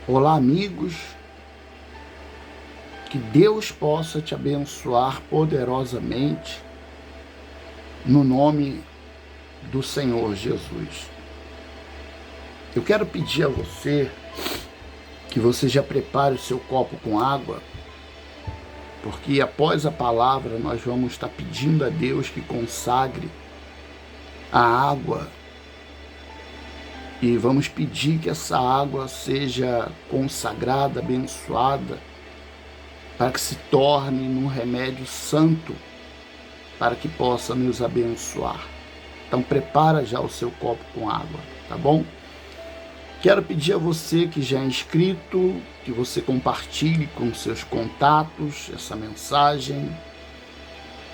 Olá, amigos, que Deus possa te abençoar poderosamente no nome do Senhor Jesus. Eu quero pedir a você que você já prepare o seu copo com água, porque após a palavra nós vamos estar pedindo a Deus que consagre a água e vamos pedir que essa água seja consagrada, abençoada, para que se torne um remédio santo, para que possa nos abençoar. Então prepara já o seu copo com água, tá bom? Quero pedir a você que já é inscrito, que você compartilhe com seus contatos essa mensagem,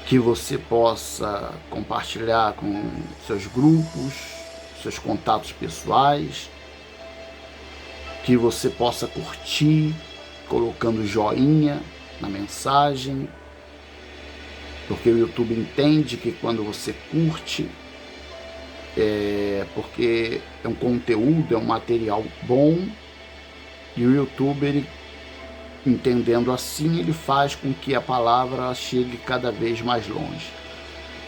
que você possa compartilhar com seus grupos, seus contatos pessoais, que você possa curtir, colocando joinha na mensagem, porque o YouTube entende que quando você curte, porque é um conteúdo, é um material bom, e o YouTube, ele, entendendo assim, ele faz com que a palavra chegue cada vez mais longe.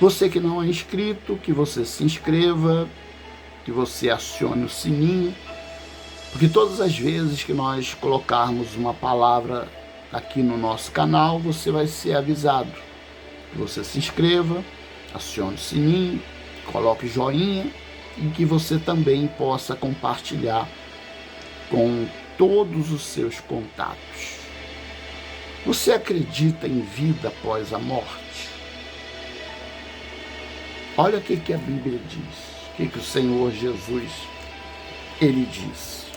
Você que não é inscrito, que você se inscreva, que você acione o sininho, porque todas as vezes que nós colocarmos uma palavra aqui no nosso canal, você vai ser avisado. Que você se inscreva, acione o sininho, coloque joinha e que você também possa compartilhar com todos os seus contatos. Você acredita em vida após a morte? Olha o que a Bíblia diz. O que o Senhor Jesus, ele diz: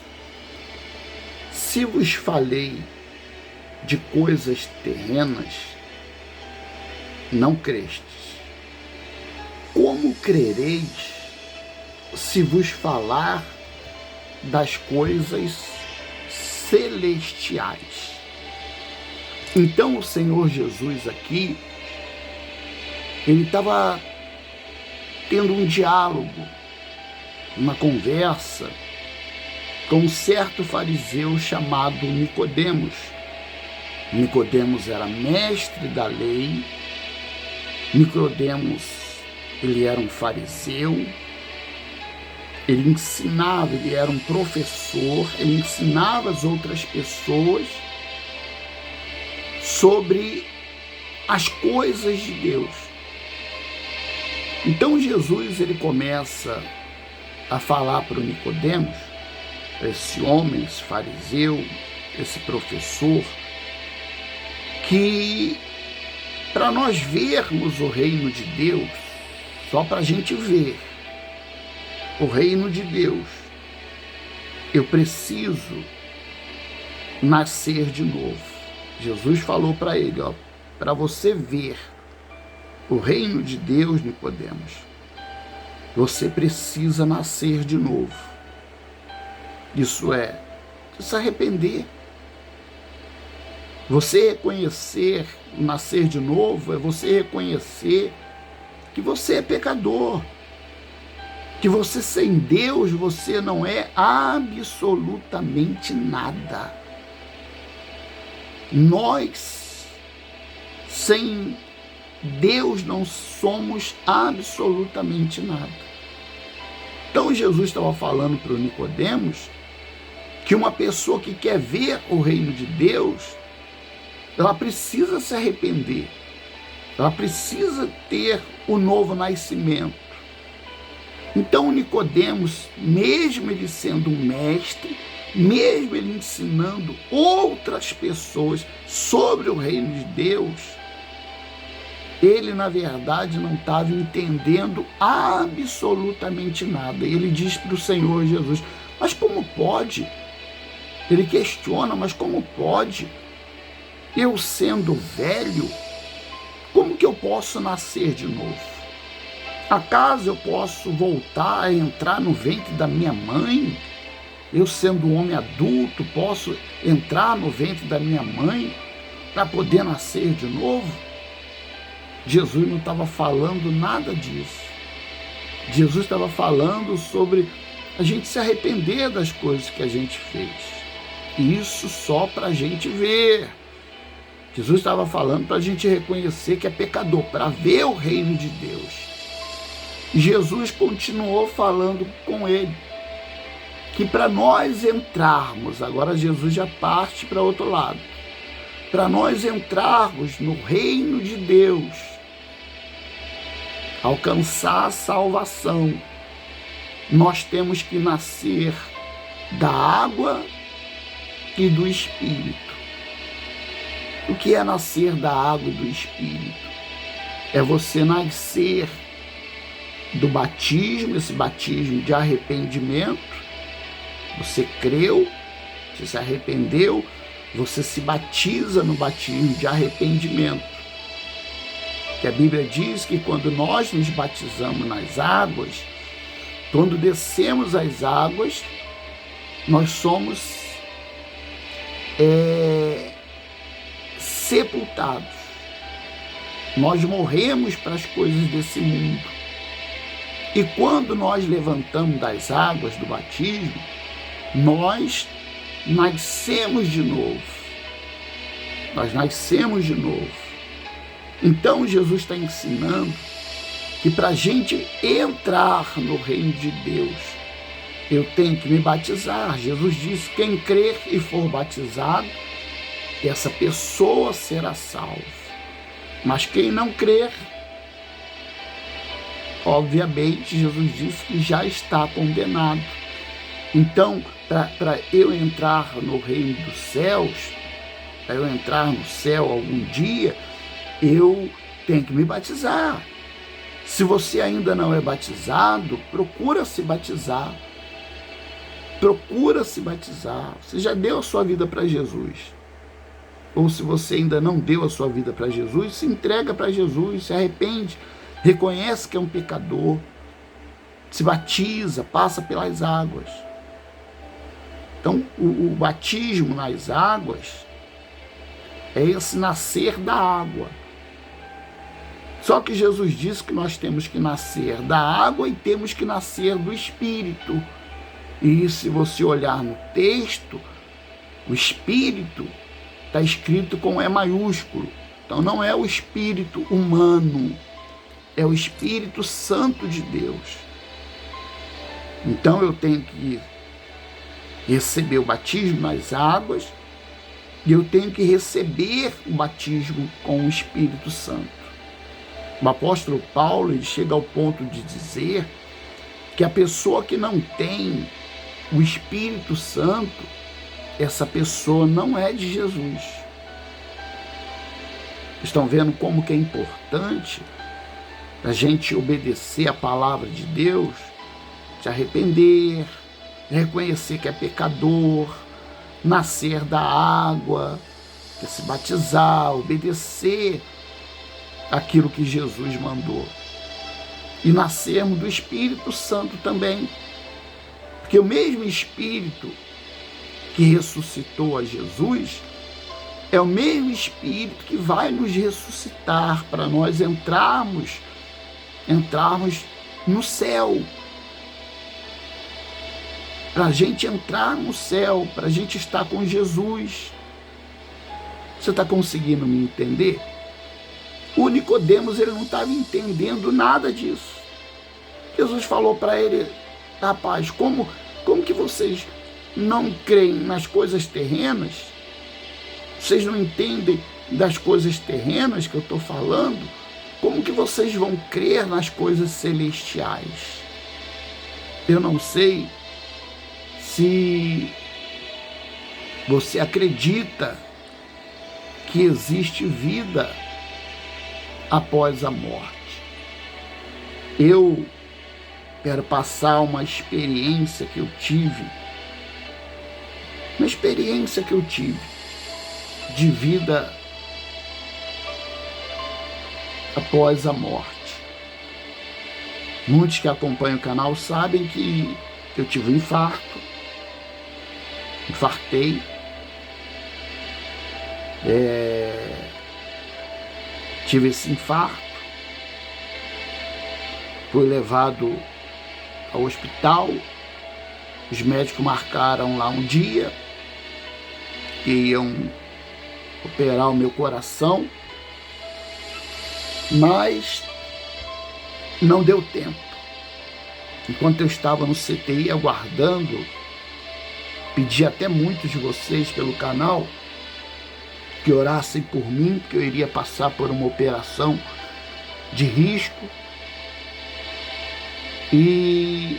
se vos falei de coisas terrenas, não crestes. Como crereis se vos falar das coisas celestiais? Então o Senhor Jesus aqui, ele estava tendo um diálogo, uma conversa com um certo fariseu chamado Nicodemos. Nicodemos era mestre da lei, Nicodemos, ele era um fariseu, ele ensinava, ele era um professor, ele ensinava as outras pessoas sobre as coisas de Deus. Então Jesus, ele começa a falar para o Nicodemos, esse homem, esse fariseu, esse professor, que para nós vermos o reino de Deus, só para a gente ver o reino de Deus, eu preciso nascer de novo. Jesus falou para ele, para você ver o reino de Deus, Nicodemos, você precisa nascer de novo. Isso é, se arrepender. Você reconhecer, nascer de novo, é você reconhecer que você é pecador, que você sem Deus, você não é absolutamente nada. Nós, sem Deus, não somos absolutamente nada. Então Jesus estava falando para o Nicodemos que uma pessoa que quer ver o reino de Deus, ela precisa se arrepender, ela precisa ter o novo nascimento. Então Nicodemos, mesmo ele sendo um mestre, mesmo ele ensinando outras pessoas sobre o reino de Deus, ele, na verdade, não estava entendendo absolutamente nada. Ele diz para o Senhor Jesus, mas como pode? Ele questiona, mas como pode? Eu sendo velho, como que eu posso nascer de novo? Acaso eu posso voltar a entrar no ventre da minha mãe? Eu sendo um homem adulto, posso entrar no ventre da minha mãe para poder nascer de novo? Jesus não estava falando nada disso. Jesus estava falando sobre a gente se arrepender das coisas que a gente fez. Isso só para a gente ver. Jesus estava falando para a gente reconhecer que é pecador, para ver o reino de Deus. Jesus continuou falando com ele que para nós entrarmos, agora Jesus já parte para outro lado, para nós entrarmos no reino de Deus, alcançar a salvação, nós temos que nascer da água e do Espírito. O que é nascer da água e do Espírito? É você nascer do batismo, esse batismo de arrependimento. Você creu, você se arrependeu, você se batiza no batismo de arrependimento. Que a Bíblia diz que quando nós nos batizamos nas águas, quando descemos as águas, nós somos sepultados. Nós morremos para as coisas desse mundo. E quando nós levantamos das águas do batismo, nós nascemos de novo. Nós nascemos de novo. Então Jesus está ensinando que para a gente entrar no reino de Deus, eu tenho que me batizar. Jesus disse: quem crer e for batizado, essa pessoa será salva. Mas quem não crer, obviamente, Jesus disse que já está condenado. Então, para eu entrar no reino dos céus, para eu entrar no céu algum dia, eu tenho que me batizar. Se você ainda não é batizado, procura se batizar. Procura se batizar. Você já deu a sua vida para Jesus. Ou se você ainda não deu a sua vida para Jesus, se entrega para Jesus, se arrepende, reconhece que é um pecador, se batiza, passa pelas águas. Então, o batismo nas águas é esse nascer da água. Só que Jesus disse que nós temos que nascer da água e temos que nascer do Espírito. E se você olhar no texto, o Espírito está escrito com E maiúsculo. Então não é o Espírito humano, é o Espírito Santo de Deus. Então eu tenho que receber o batismo nas águas e eu tenho que receber o batismo com o Espírito Santo. O apóstolo Paulo, ele chega ao ponto de dizer que a pessoa que não tem o Espírito Santo, essa pessoa não é de Jesus. Estão vendo como que é importante a gente obedecer a palavra de Deus, se arrepender, reconhecer que é pecador, nascer da água, se batizar, obedecer aquilo que Jesus mandou. E nascermos do Espírito Santo também. Porque o mesmo Espírito que ressuscitou a Jesus é o mesmo Espírito que vai nos ressuscitar para nós entrarmos no céu. Para a gente entrar no céu, para a gente estar com Jesus. Você está conseguindo me entender? O Nicodemos, ele não estava entendendo nada disso. Jesus falou para ele: rapaz, como que vocês não creem nas coisas terrenas? Vocês não entendem das coisas terrenas que eu estou falando? Como que vocês vão crer nas coisas celestiais? Eu não sei se você acredita que existe vida após a morte. Eu quero passar uma experiência que eu tive, de vida após a morte. Muitos que acompanham o canal sabem que eu tive um infarto, infartei, tive esse infarto, fui levado ao hospital, os médicos marcaram lá um dia, que iam operar o meu coração, mas não deu tempo. Enquanto eu estava no CTI aguardando, pedi até muitos de vocês pelo canal que orassem por mim, que eu iria passar por uma operação de risco, e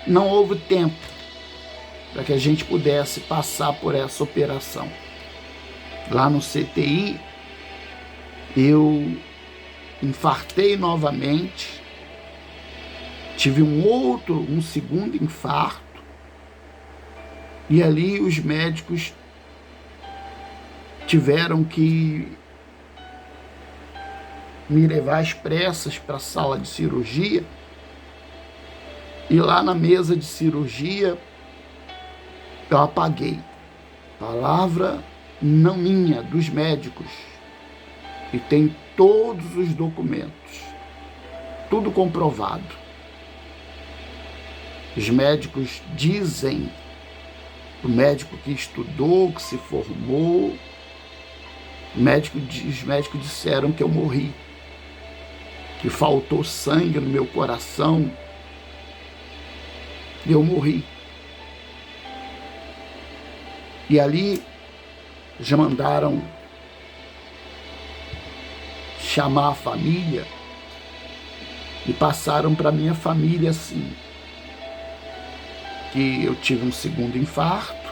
não houve tempo para que a gente pudesse passar por essa operação. Lá no CTI, eu infartei novamente, tive um segundo infarto, e ali os médicos tiveram que me levar às pressas para a sala de cirurgia, e lá na mesa de cirurgia eu apaguei. Palavra não minha, dos médicos, e tem todos os documentos, tudo comprovado. Os médicos dizem, o médico que estudou, que se formou, os médicos disseram que eu morri, que faltou sangue no meu coração, e eu morri. E ali já mandaram chamar a família e passaram para minha família assim, que eu tive um segundo infarto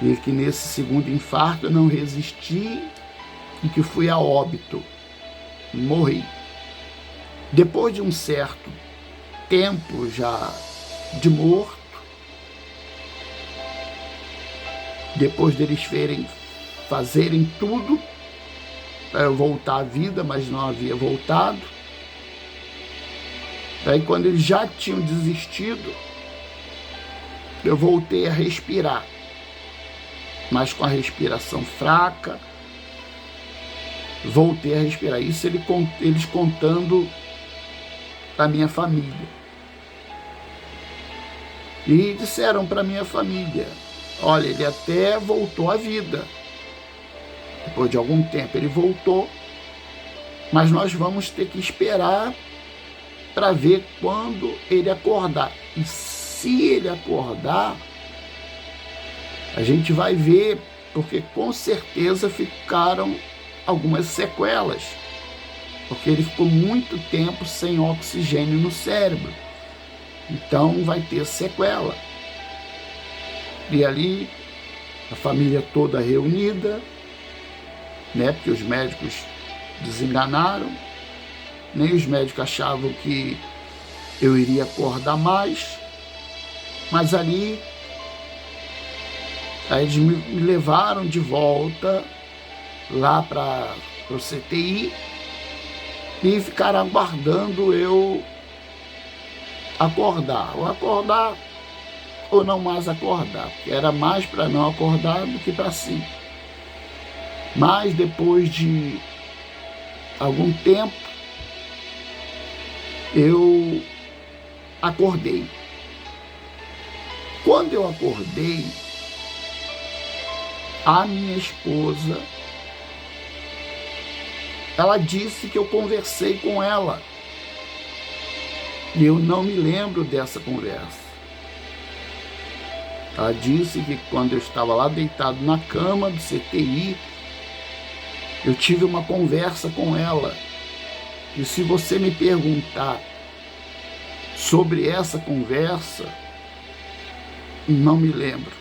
e que nesse segundo infarto eu não resisti e que fui a óbito e morri. Depois de um certo tempo já de morto, depois deles fazerem tudo para eu voltar à vida, mas não havia voltado. Aí quando eles já tinham desistido, eu voltei a respirar, mas com a respiração fraca, voltei a respirar. Isso eles contando para minha família. E disseram para minha família, olha, ele até voltou à vida. Depois de algum tempo ele voltou, mas nós vamos ter que esperar para ver quando ele acordar. E se ele acordar, a gente vai ver, porque com certeza ficaram algumas sequelas, porque ele ficou muito tempo sem oxigênio no cérebro. Então vai ter sequela. E ali, a família toda reunida, né, porque os médicos desenganaram, nem os médicos achavam que eu iria acordar mais, mas ali, aí eles me levaram de volta lá para o CTI e ficaram aguardando eu acordar, ou não mais acordar, porque era mais para não acordar do que para sim. Mas depois de algum tempo, eu acordei. Quando eu acordei, a minha esposa, ela disse que eu conversei com ela. E eu não me lembro dessa conversa. Ela disse que quando eu estava lá deitado na cama do CTI, eu tive uma conversa com ela. E se você me perguntar sobre essa conversa, não me lembro.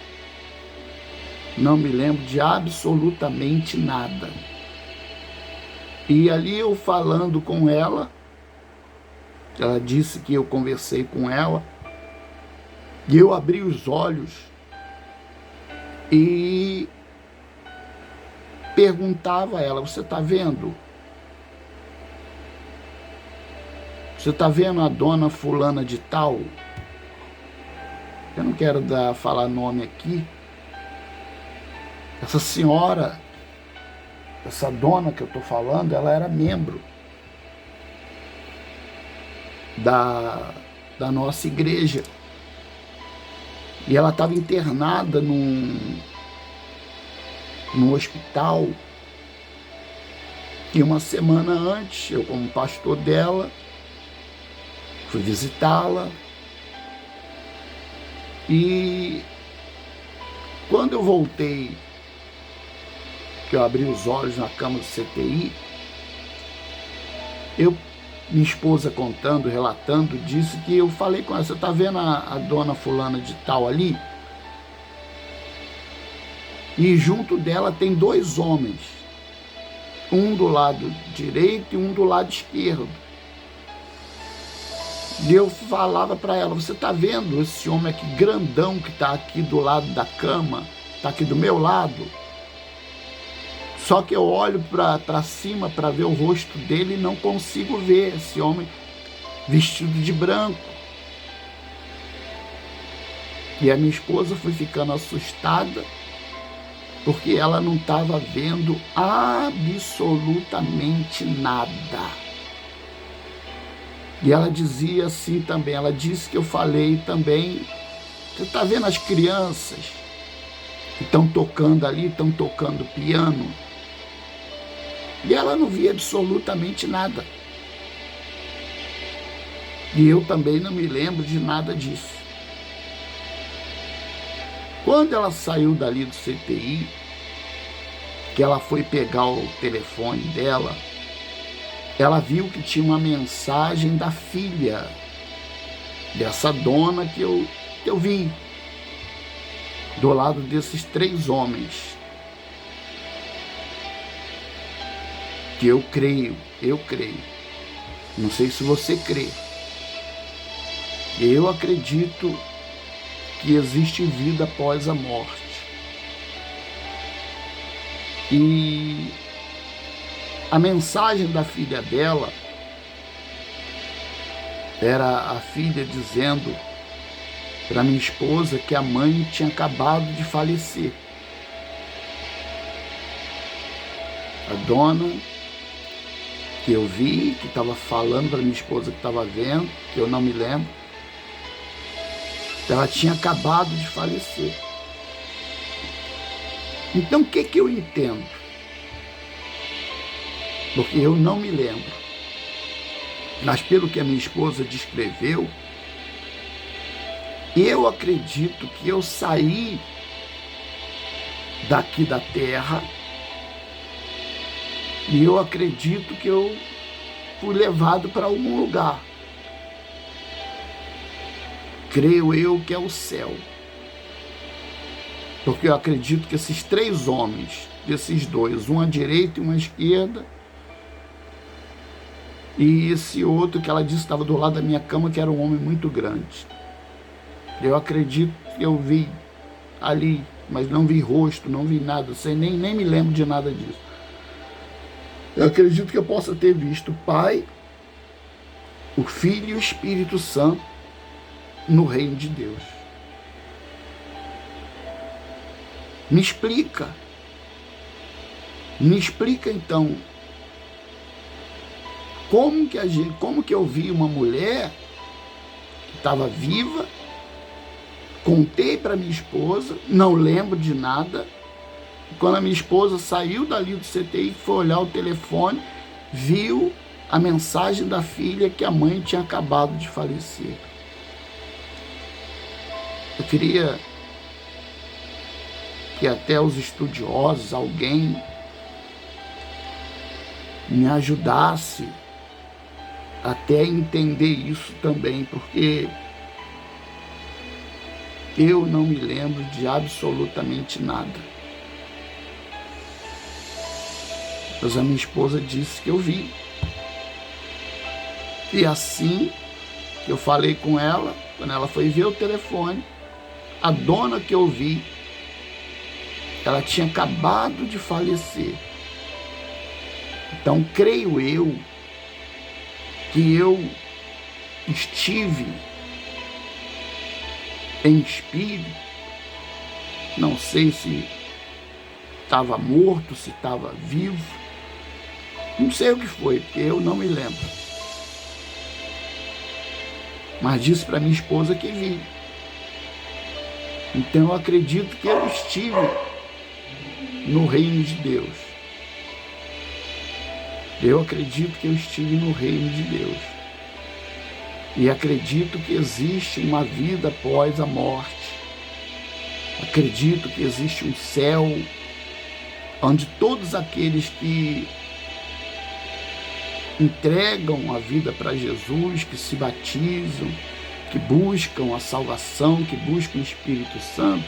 Não me lembro de absolutamente nada. E ali eu falando com ela, ela disse que eu conversei com ela, e eu abri os olhos e perguntava a ela, você está vendo? Você está vendo a dona fulana de tal? Eu não quero falar nome aqui. Essa senhora, essa dona que eu estou falando, ela era membro da nossa igreja. E ela estava internada no hospital. E uma semana antes, eu, como pastor dela, fui visitá-la. E quando eu voltei, que eu abri os olhos na cama do CTI, minha esposa contando, relatando, disse que eu falei com ela: você está vendo a dona fulana de tal ali? E junto dela tem 2 homens, um do lado direito e um do lado esquerdo. E eu falava para ela: você está vendo esse homem aqui grandão que está aqui do lado da cama, está aqui do meu lado? Só que eu olho para cima para ver o rosto dele e não consigo ver esse homem vestido de branco. E a minha esposa foi ficando assustada, porque ela não estava vendo absolutamente nada. E ela dizia assim também, ela disse que eu falei também: você está vendo as crianças que estão tocando ali, estão tocando piano? E ela não via absolutamente nada. E eu também não me lembro de nada disso. Quando ela saiu dali do CTI, que ela foi pegar o telefone dela, ela viu que tinha uma mensagem da filha dessa dona que eu vi, do lado desses 3 homens. Que eu creio. Não sei se você crê. Eu acredito que existe vida após a morte. E a mensagem da filha dela era a filha dizendo para minha esposa que a mãe tinha acabado de falecer. A dona que eu vi, que estava falando para minha esposa que estava vendo, que eu não me lembro, ela tinha acabado de falecer. Então o que eu entendo? Porque eu não me lembro. Mas pelo que a minha esposa descreveu, eu acredito que eu saí daqui da terra e eu acredito que eu fui levado para algum lugar. Creio eu que é o céu. Porque eu acredito que esses 3 homens, desses 2, um à direita e um à esquerda, e esse outro que ela disse estava do lado da minha cama, que era um homem muito grande. Eu acredito que eu vi ali, mas não vi rosto, não vi nada, nem me lembro de nada disso. Eu acredito que eu possa ter visto o Pai, o Filho e o Espírito Santo no reino de Deus. Me explica então, como que eu vi uma mulher que estava viva, contei para minha esposa, não lembro de nada. Quando a minha esposa saiu dali do CTI, foi olhar o telefone, viu a mensagem da filha que a mãe tinha acabado de falecer. Eu queria que até os estudiosos, alguém me ajudasse até entender isso também, porque eu não me lembro de absolutamente nada. Mas a minha esposa disse que eu vi. E assim que eu falei com ela, quando ela foi ver o telefone, a dona que eu vi, ela tinha acabado de falecer. Então, creio eu que eu estive em espírito, não sei se estava morto, se estava vivo, não sei o que foi, porque eu não me lembro. Mas disse para minha esposa que vi. Então eu acredito que eu estive no reino de Deus. Eu acredito que eu estive no reino de Deus. E acredito que existe uma vida após a morte. Acredito que existe um céu onde todos aqueles que entregam a vida para Jesus, que se batizam, que buscam a salvação, que buscam o Espírito Santo,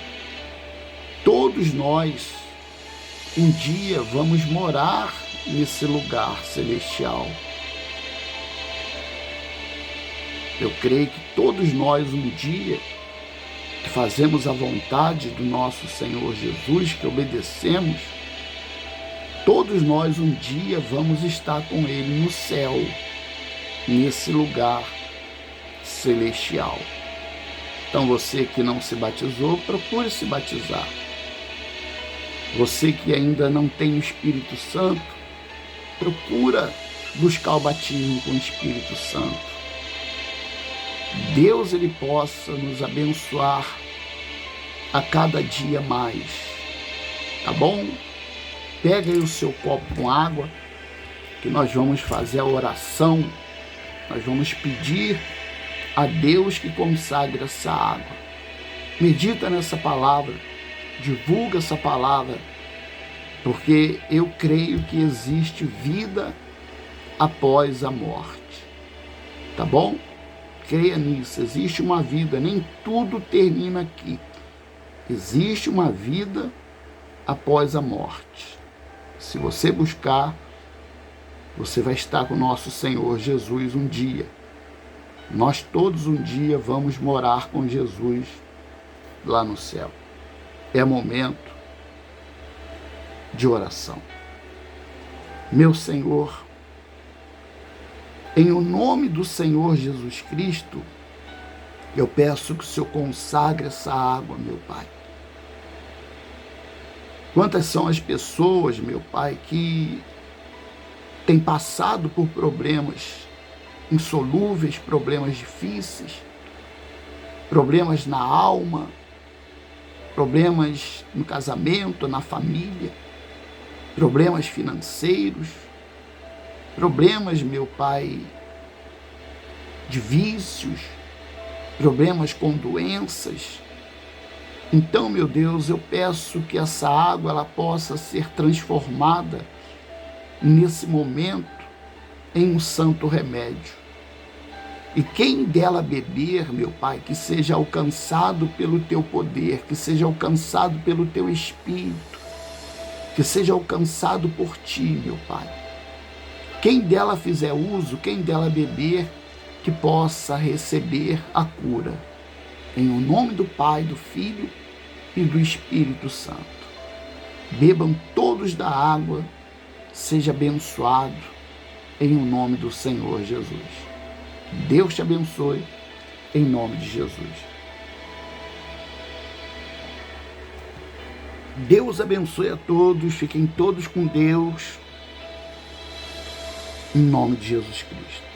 todos nós um dia vamos morar nesse lugar celestial. Eu creio que todos nós um dia que fazemos a vontade do nosso Senhor Jesus, que obedecemos, todos nós um dia vamos estar com Ele no céu, nesse lugar celestial. Então você que não se batizou, procure se batizar. Você que ainda não tem o Espírito Santo, procura buscar o batismo com o Espírito Santo. Deus ele possa nos abençoar a cada dia mais, tá bom? Pega aí o seu copo com água, que nós vamos fazer a oração, nós vamos pedir a Deus que consagre essa água. Medita nessa palavra, divulga essa palavra, porque eu creio que existe vida após a morte, tá bom? Creia nisso, existe uma vida, nem tudo termina aqui. Existe uma vida após a morte. Se você buscar, você vai estar com o nosso Senhor Jesus um dia. Nós todos um dia vamos morar com Jesus lá no céu. É momento de oração. Meu Senhor, em o nome do Senhor Jesus Cristo, eu peço que o Senhor consagre essa água, meu Pai. Quantas são as pessoas, meu Pai, que têm passado por problemas insolúveis, problemas difíceis, problemas na alma, problemas no casamento, na família, problemas financeiros, problemas, meu Pai, de vícios, problemas com doenças. Então, meu Deus, eu peço que essa água ela possa ser transformada nesse momento em um santo remédio. E quem dela beber, meu Pai, que seja alcançado pelo Teu poder, que seja alcançado pelo Teu Espírito, que seja alcançado por Ti, meu Pai. Quem dela fizer uso, quem dela beber, que possa receber a cura. Em o nome do Pai, do Filho e do Espírito Santo. Bebam todos da água, seja abençoado em o nome do Senhor Jesus. Deus te abençoe em nome de Jesus. Deus abençoe a todos, fiquem todos com Deus, em nome de Jesus Cristo.